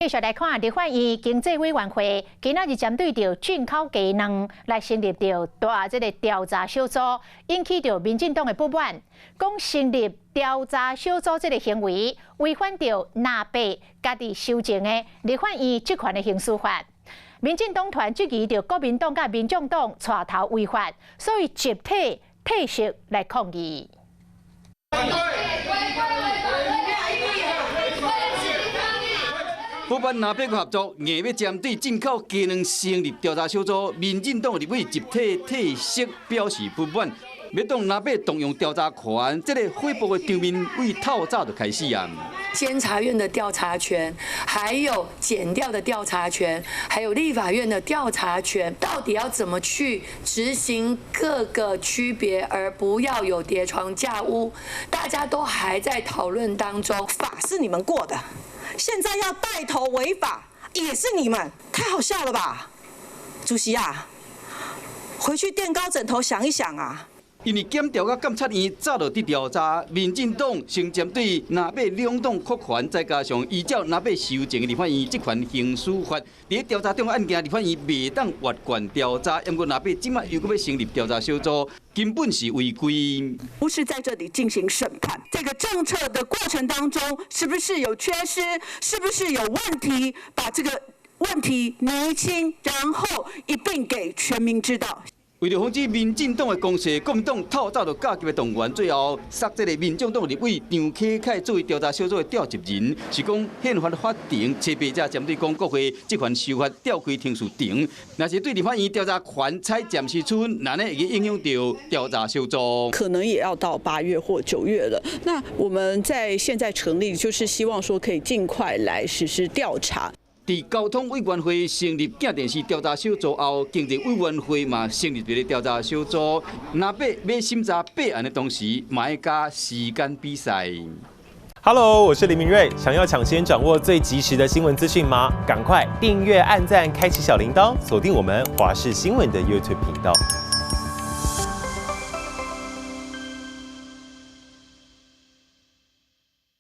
继续来看立法院经济委员会今仔日针对着进口鸡卵来成立着这个调查小组，引起着民进党的不满，讲成立调查小组这个行为违反着纳税家己修正的立法院职权的刑事法。民进党团质疑着国民党甲民众党带头违法，所以集体退席来抗议。 不办纳税合作，硬要针对进口鸡卵成立调查小组，民进党立委集体退席表示不满。要当纳税动用调查权，这个诽谤的场面为透早就开始啊。监察院的调查权，还有检调的调查权，还有立法院的调查权，到底要怎么去执行各个区别，而不要有叠床架屋？大家都还在讨论当中。法是你们过的。 现在要带头违法，也是你们，太好笑了吧？主席啊，回去垫高枕头想一想啊。因为检调甲监察院早就伫调查，民进党先针对纳税两党扩权，再加上依照纳税修正的立法院职权刑事法，伫调查中案件，立法院袂当越权调查，因过纳税即马又搁要成立调查小组，根本是违规。不是在这里进行审判，这个政策的过程当中，是不是有缺失？是不是有问题？把这个问题厘清，然后一并给全民知道。 为了防止民进党的攻势，国民党透早就加急的动员，最后杀这个民众党立委张启凯作为调查小组的调集人，是讲宪法法庭七八者针对讲国会职权修法召开听诉庭，若是对立法院调查权采暂时处分，那呢会影响到调查小组，可能也要到8月或9月了。那我们在现在成立，就是希望说可以尽快来实施调查。 伫交通委员会成立镜电视调查小组后，经济委员会嘛成立一个调查小组。纳税要审查备案的同时，嘛要加时间比赛。Hello， 我是林明瑞。想要抢先掌握最及时的新闻资讯吗？赶快订阅、按赞、开启小铃铛，锁定我们华视新闻的 YouTube 频道。